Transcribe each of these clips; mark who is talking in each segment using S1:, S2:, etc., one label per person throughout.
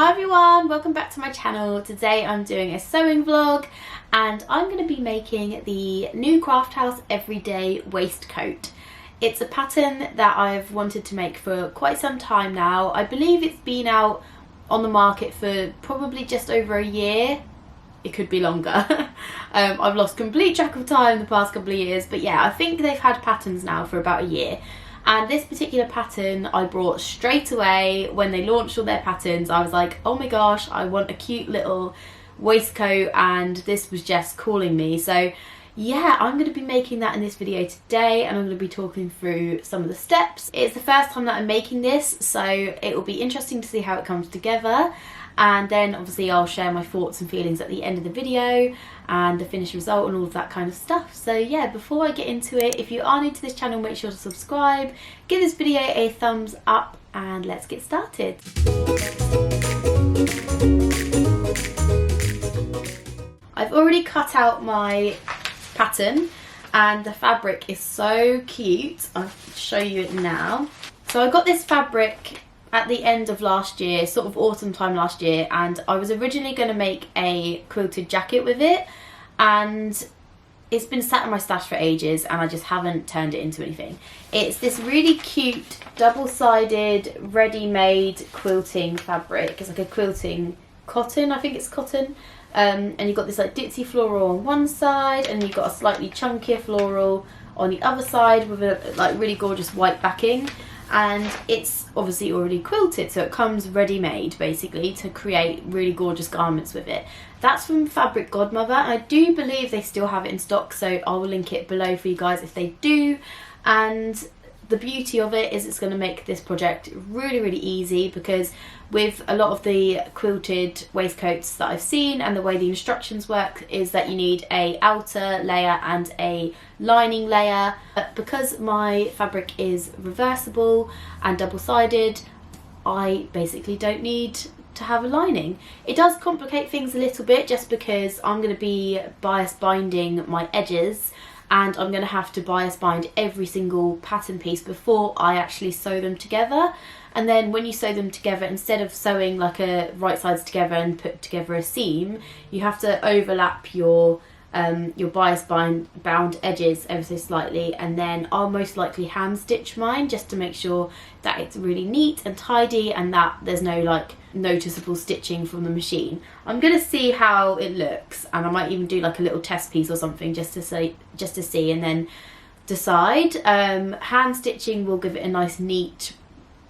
S1: Hi everyone, welcome back to my channel. Today I'm doing a sewing vlog and I'm going to be making the new Craft House Everyday waistcoat. It's a pattern that I've wanted to make for quite some time now. I believe it's been out on the market for probably just over a year. It could be longer. I've lost complete track of time the past couple of years, but yeah, I think they've had patterns now for about a year. And this particular pattern I brought straight away when they launched all their patterns. I was like, oh my gosh, I want a cute little waistcoat, and this was just calling me. So yeah, I'm going to be making that in this video today, and I'm going to be talking through some of the steps. It's the first time that I'm making this, so it will be interesting to see how it comes together. And then obviously I'll share my thoughts and feelings at the end of the video and the finished result and all of that kind of stuff. So yeah, before I get into it, if you are new to this channel, make sure to subscribe, give this video a thumbs up, and let's get started. I've already cut out my pattern and the fabric is so cute. I'll show you it now. So I got this fabric at the end of last year, sort of autumn time last year, and I was originally going to make a quilted jacket with it, and it's been sat in my stash for ages and I just haven't turned it into anything. It's this really cute double-sided ready-made quilting fabric. It's like a quilting cotton, I think it's cotton, and you've got this like ditzy floral on one side and you've got a slightly chunkier floral on the other side with a like really gorgeous white backing. And it's obviously already quilted, so it comes ready-made basically to create really gorgeous garments with it. That's from Fabric Godmother, and I do believe they still have it in stock, so I will link it below for you guys if they do. And the beauty of it is it's going to make this project really easy, because with a lot of the quilted waistcoats that I've seen and the way the instructions work is that you need a outer layer and a lining layer. But because my fabric is reversible and double-sided, I basically don't need to have a lining. It does complicate things a little bit just because I'm going to be bias binding my edges, and I'm going to have to bias bind every single pattern piece before I actually sew them together. And then when you sew them together, instead of sewing like a right sides together and put together a seam, you have to overlap your bias bound edges ever so slightly, and then I'll most likely hand stitch mine just to make sure that it's really neat and tidy and that there's no like noticeable stitching from the machine. I'm gonna see how it looks, and I might even do like a little test piece or something just to see and then decide. Hand stitching will give it a nice neat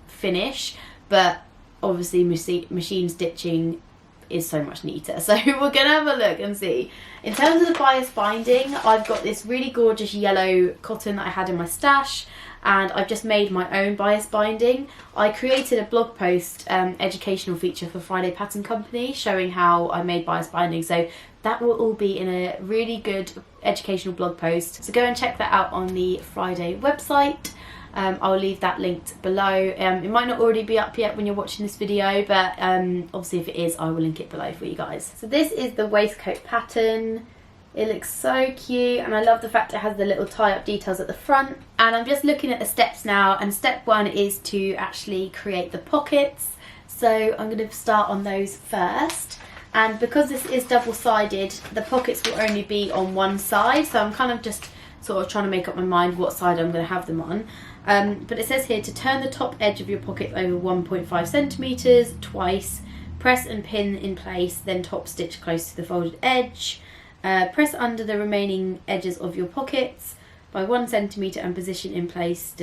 S1: finish, but obviously machine stitching is so much neater, so we're gonna have a look and see. In terms of the bias binding, I've got this really gorgeous yellow cotton that I had in my stash, and I've just made my own bias binding. I created a blog post educational feature for Friday Pattern Company showing how I made bias binding, so that will all be in a really good educational blog post, so go and check that out on the Friday website. I'll leave that linked below. It might not already be up yet when you're watching this video, but obviously if it is, I will link it below for you guys. So this is the waistcoat pattern. It looks so cute, and I love the fact it has the little tie-up details at the front. And I'm just looking at the steps now, and step one is to actually create the pockets. So I'm going to start on those first. And because this is double-sided, the pockets will only be on one side, so I'm kind of just sort of trying to make up my mind what side I'm going to have them on. But it says here to turn the top edge of your pocket over 1.5 centimeters twice, press and pin in place, then top stitch close to the folded edge. Press under the remaining edges of your pockets by 1 centimeter and position in place.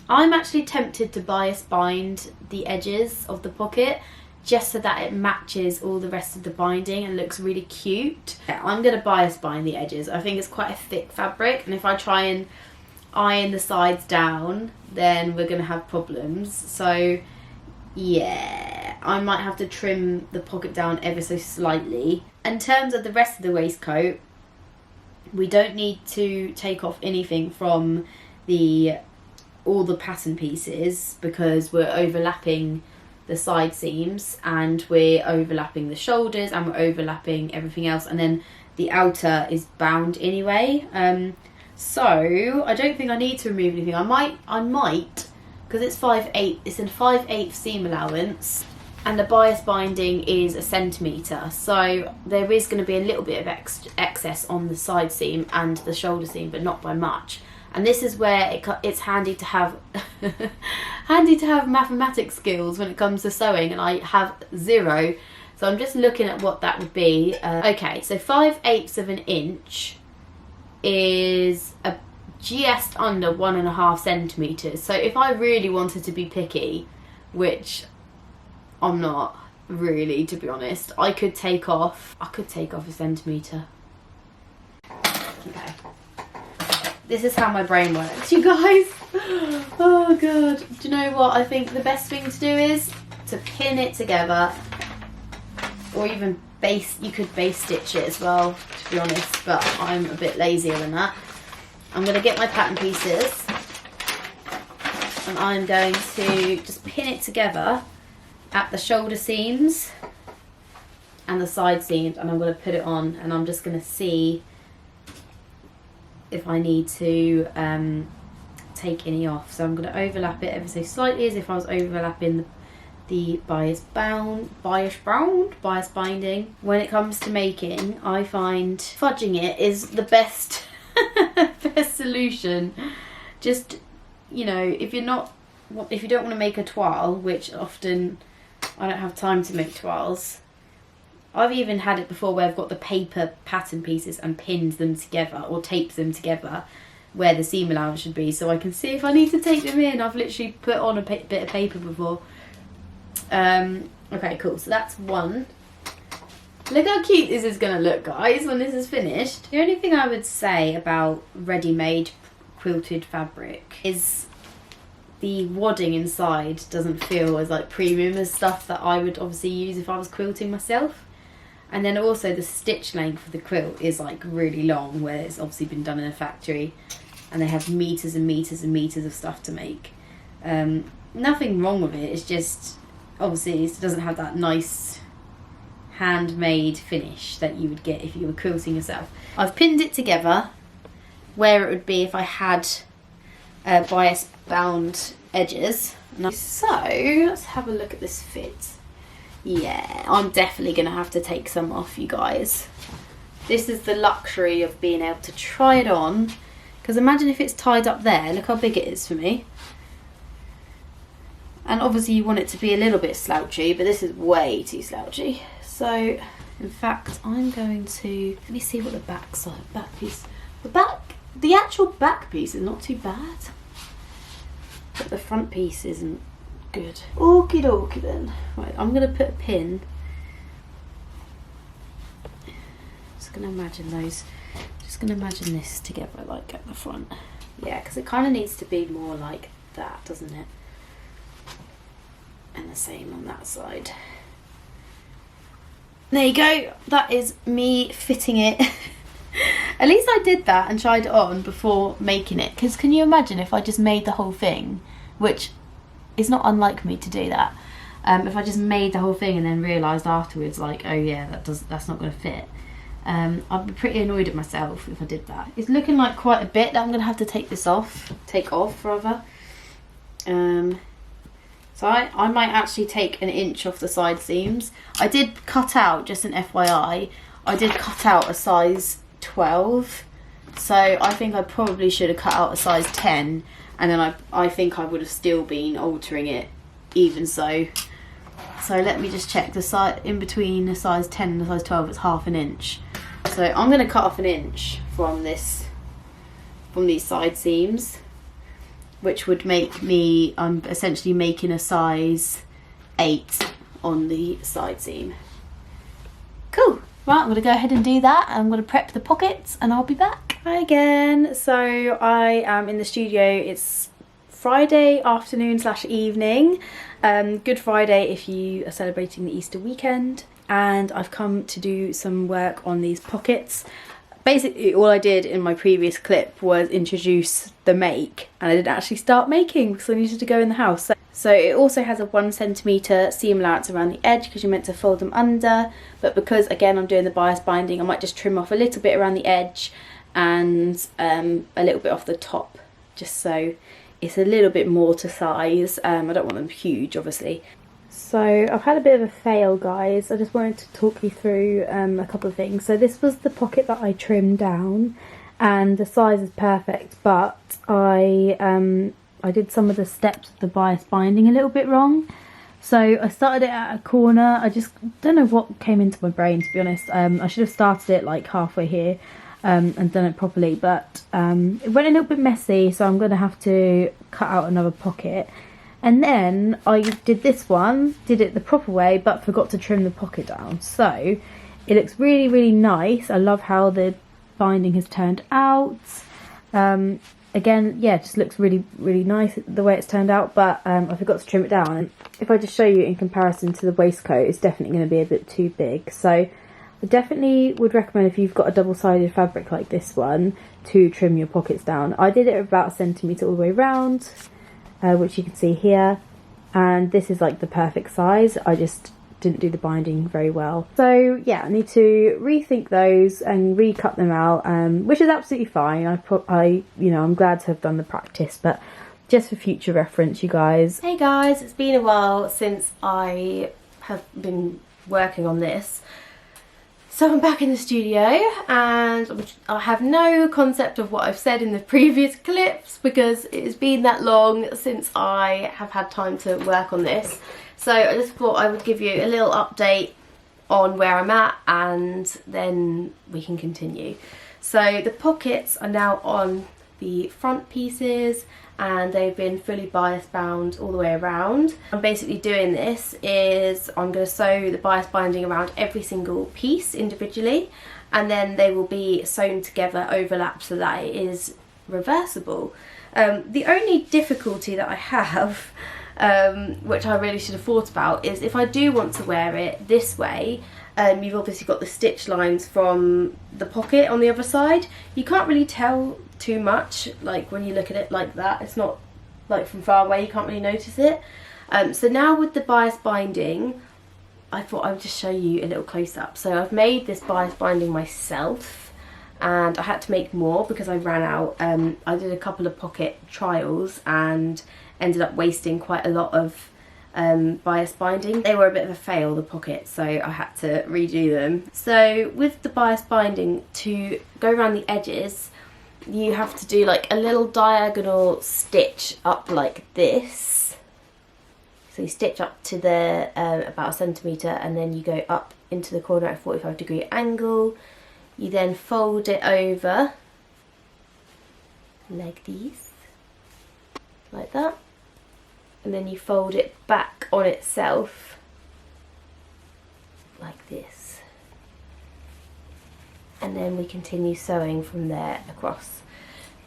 S1: I'm actually tempted to bias bind the edges of the pocket just so that it matches all the rest of the binding and looks really cute. Yeah, I'm going to bias bind the edges. I think it's quite a thick fabric, and if I try and iron the sides down, then we're going to have problems. So yeah, I might have to trim the pocket down ever so slightly. In terms of the rest of the waistcoat, we don't need to take off anything from all the pattern pieces, because we're overlapping the side seams and we're overlapping the shoulders and we're overlapping everything else, and then the outer is bound anyway. So I don't think I need to remove anything. I might because it's 5/8, it's in 5/8 seam allowance, and the bias binding is 1 centimetre, so there is going to be a little bit of excess on the side seam and the shoulder seam, but not by much. And this is where it's handy to have mathematics skills when it comes to sewing, and I have 0. So I'm just looking at what that would be. Okay, so 5/8 of an inch is just under 1.5 centimetres. So if I really wanted to be picky, which I'm not really, to be honest, I could take off 1 centimetre. Okay. This is how my brain works, you guys. Oh god. Do you know what I think the best thing to do is? To pin it together, or even you could base stitch it as well, to be honest, but I'm a bit lazier than that. I'm going to get my pattern pieces and I'm going to just pin it together at the shoulder seams and the side seams, and I'm going to put it on, and I'm just going to see if I need to take any off. So I'm going to overlap it ever so slightly, as if I was overlapping the bias binding. When it comes to making, I find fudging it is the best best solution. Just, you know, if you don't want to make a toile, which often I don't have time to make toiles. I've even had it before where I've got the paper pattern pieces and pinned them together or taped them together where the seam allowance should be, so I can see if I need to take them in. I've literally put on a bit of paper before. Okay, cool, so that's one. Look how cute this is going to look, guys, when this is finished. The only thing I would say about ready-made quilted fabric is the wadding inside doesn't feel as like premium as stuff that I would obviously use if I was quilting myself. And then also the stitch length of the quilt is like really long, where it's obviously been done in a factory and they have meters and meters and meters of stuff to make. Nothing wrong with it, it's just obviously it doesn't have that nice handmade finish that you would get if you were quilting yourself. I've pinned it together where it would be if I had bias bound edges. So let's have a look at this fit. Yeah, I'm definitely going to have to take some off, you guys. This is the luxury of being able to try it on, because imagine if it's tied up there. Look how big it is for me. And obviously you want it to be a little bit slouchy, but this is way too slouchy. So in fact I'm going to, let me see what the back piece, the actual back piece is not too bad, but the front piece isn't good. Okie dokie then. Right, I'm going to put a pin. Just going to imagine this together like at the front. Yeah, because it kind of needs to be more like that, doesn't it? And the same on that side. There you go. That is me fitting it. At least I did that and tried it on before making it, because can you imagine if I just made the whole thing, which is not unlike me to do that, if I just made the whole thing and then realised afterwards like, oh yeah, that's not going to fit. I'd be pretty annoyed at myself if I did that. It's looking like quite a bit that I'm going to have to take off rather. So I might actually take 1 inch off the side seams. I did cut out, just an FYI, I did cut out a size 12. So I think I probably should have cut out a size 10. And then I think I would have still been altering it even so. So let me just check the size in between the size 10 and the size 12, it's 1/2 inch. So I'm going to cut off 1 inch from these side seams, which would make me, I'm essentially making a size 8 on the side seam. Cool. Right, I'm going to go ahead and do that. I'm going to prep the pockets and I'll be back. Hi again. So I am in the studio. It's Friday afternoon / evening. Good Friday if you are celebrating the Easter weekend. And I've come to do some work on these pockets. Basically all I did in my previous clip was introduce the make, and I didn't actually start making because I needed to go in the house. So it also has a 1 centimetre seam allowance around the edge because you're meant to fold them under, but because again I'm doing the bias binding, I might just trim off a little bit around the edge and a little bit off the top, just so it's a little bit more to size. I don't want them huge, obviously. So I've had a bit of a fail, guys. I just wanted to talk you through a couple of things. So this was the pocket that I trimmed down, and the size is perfect, but I did some of the steps of the bias binding a little bit wrong. So I started it at a corner. I just don't know what came into my brain, to be honest. I should have started it like halfway here and done it properly, but it went a little bit messy, so I'm going to have to cut out another pocket. And then I did this one, did it the proper way, but forgot to trim the pocket down. So it looks really, really nice. I love how the binding has turned out. Again, yeah, it just looks really, really nice the way it's turned out, but I forgot to trim it down. And if I just show you in comparison to the waistcoat, it's definitely going to be a bit too big. So I definitely would recommend, if you've got a double-sided fabric like this one, to trim your pockets down. I did it about 1 centimetre all the way around, which you can see here, and this is like the perfect size. I just didn't do the binding very well. So yeah, I need to rethink those and recut them out, which is absolutely fine. I'm glad to have done the practice, but just for future reference, you guys. Hey guys, it's been a while since I have been working on this. So I'm back in the studio, and I have no concept of what I've said in the previous clips because it has been that long since I have had time to work on this. So I just thought I would give you a little update on where I'm at, and then we can continue. So the pockets are now on the front pieces, and they've been fully bias bound all the way around. I'm basically doing this is I'm going to sew the bias binding around every single piece individually, and then they will be sewn together, overlap, so that it is reversible. The only difficulty that I have, which I really should have thought about, is if I do want to wear it this way, you've obviously got the stitch lines from the pocket on the other side. You can't really tell too much, like when you look at it like that. It's not like from far away, you can't really notice it. So now with the bias binding, I thought I would just show you a little close-up. So I've made this bias binding myself, and I had to make more because I ran out. I did a couple of pocket trials and ended up wasting quite a lot of bias binding. They were a bit of a fail, the pockets, so I had to redo them. So with the bias binding, to go around the edges, you have to do like a little diagonal stitch up like this. So you stitch up to the about 1 centimetre, and then you go up into the corner at a 45-degree angle. You then fold it over like these, like that, and then you fold it back on itself like this, and then we continue sewing from there across.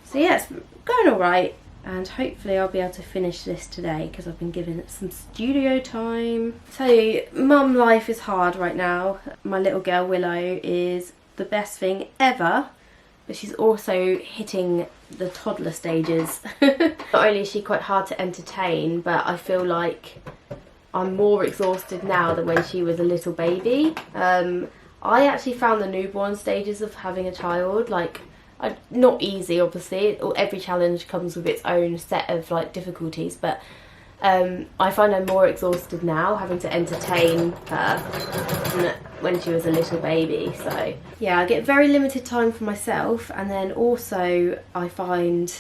S1: So yeah, it's going alright, and hopefully I'll be able to finish this today because I've been given it some studio time. So mum life is hard right now. My little girl Willow is the best thing ever, but she's also hitting the toddler stages. Not only is she quite hard to entertain, but I feel like I'm more exhausted now than when she was a little baby. I actually found the newborn stages of having a child like not easy, obviously. Every challenge comes with its own set of like difficulties, but I find I'm more exhausted now having to entertain her than when she was a little baby. So yeah, I get very limited time for myself, and then also I find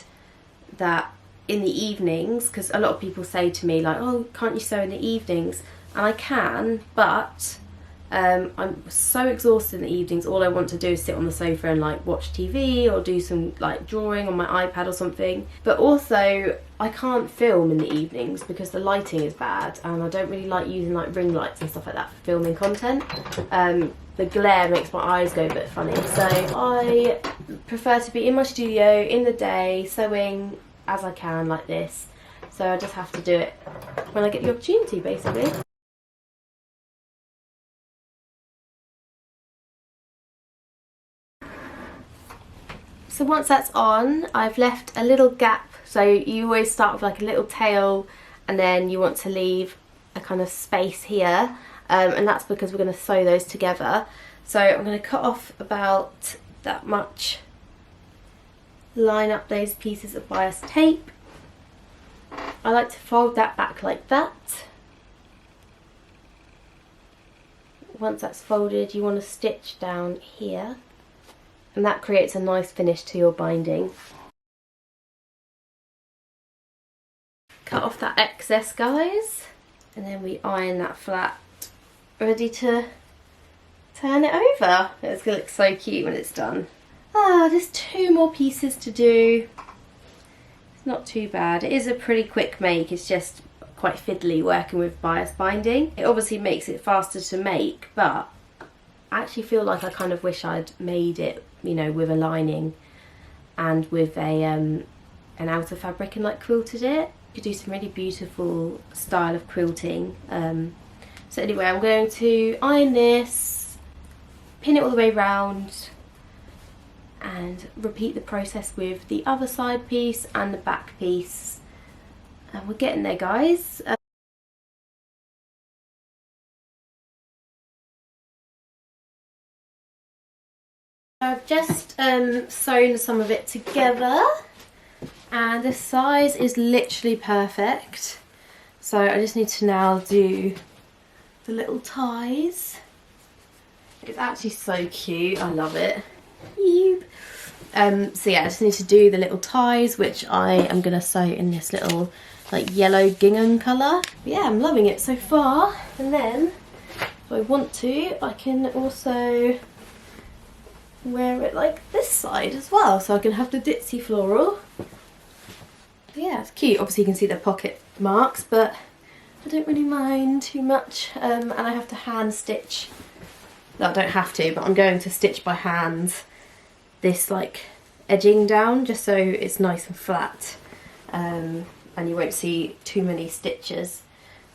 S1: that in the evenings, because a lot of people say to me like, oh, can't you sew in the evenings? And I can, but I'm so exhausted in the evenings. All I want to do is sit on the sofa and like watch TV or do some like drawing on my iPad or something. But also I can't film in the evenings because the lighting is bad, and I don't really like using like ring lights and stuff like that for filming content. The glare makes my eyes go a bit funny, so I prefer to be in my studio in the day sewing as I can like this. So I just have to do it when I get the opportunity, basically. So once that's on, I've left a little gap. So you always start with like a little tail, and then you want to leave a kind of space here, and that's because we're going to sew those together. So I'm going to cut off about that much, line up those pieces of bias tape, I like to fold that back like that. Once that's folded, you want to stitch down here, and that creates a nice finish to your binding. Cut off that excess, guys, and then we iron that flat, ready to turn it over. It's going to look so cute when it's done. There's 2 more pieces to do. It's not too bad. It is a pretty quick make. It's just quite fiddly working with bias binding. It obviously makes it faster to make, but I actually feel like I kind of wish I'd made it, you know, with a lining and with a an outer fabric and like quilted it. You could do some really beautiful style of quilting. So anyway, I'm going to iron this, pin it all the way round, and repeat the process with the other side piece and the back piece. And we're getting there, guys. I've just sewn some of it together, and the size is literally perfect. So I just need to now do the little ties. It's actually so cute. I love it. So yeah, I just need to do the little ties, which I am going to sew in this little like yellow gingham colour. But yeah, I'm loving it so far. And then if I want to, I can also wear it like this side as well, so I can have the ditzy floral. But yeah, it's cute. Obviously you can see the pocket marks, but I don't really mind too much. And I have to hand stitch. No, I don't have to, but I'm going to stitch by hand this like edging down, just so it's nice and flat, and you won't see too many stitches.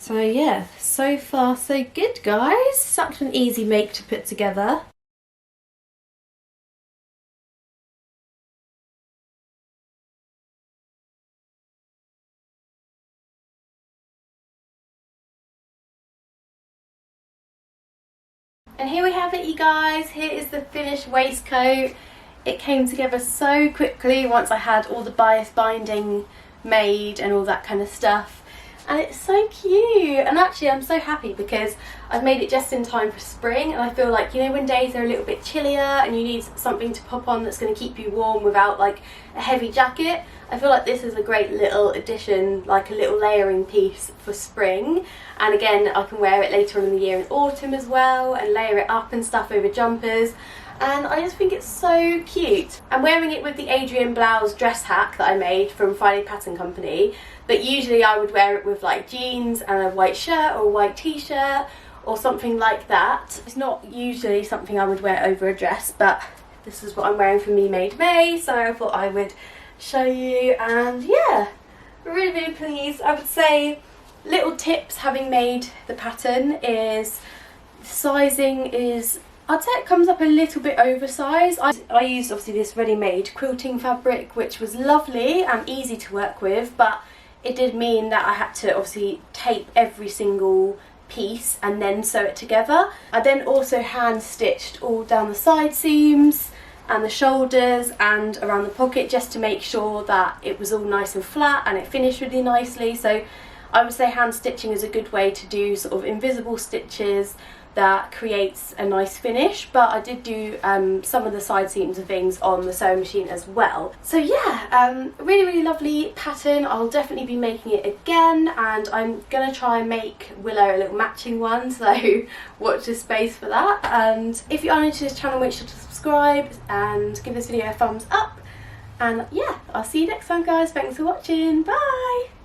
S1: So yeah, so far so good, guys. Such an easy make to put together. And here we have it, you guys. Here is the finished waistcoat. It came together so quickly once I had all the bias binding made and all that kind of stuff. And it's so cute. And actually I'm so happy because I've made it just in time for spring, and I feel like, you know, when days are a little bit chillier and you need something to pop on that's going to keep you warm without like a heavy jacket, I feel like this is a great little addition, like a little layering piece for spring. And again, I can wear it later on in the year in autumn as well, and layer it up and stuff over jumpers. And I just think it's so cute. I'm wearing it with the Adrian Blouse dress hack that I made from Friday Pattern Company, but usually I would wear it with like jeans and a white shirt or a white t-shirt or something like that. It's not usually something I would wear over a dress, but this is what I'm wearing for Me Made May, so I thought I would show you. And yeah, really, really pleased. I would say little tips having made the pattern is the sizing is, I'd say it comes up a little bit oversized. I used obviously this ready-made quilting fabric, which was lovely and easy to work with, but it did mean that I had to obviously tape every single piece and then sew it together. I then also hand stitched all down the side seams and the shoulders and around the pocket, just to make sure that it was all nice and flat and it finished really nicely. So I would say hand stitching is a good way to do sort of invisible stitches that creates a nice finish, but I did do some of the side seams and things on the sewing machine as well. So yeah, really, really lovely pattern. I'll definitely be making it again, and I'm gonna try and make Willow a little matching one, so watch this space for that. And if you are new to this channel, make sure to subscribe and give this video a thumbs up. And yeah, I'll see you next time, guys. Thanks for watching. Bye.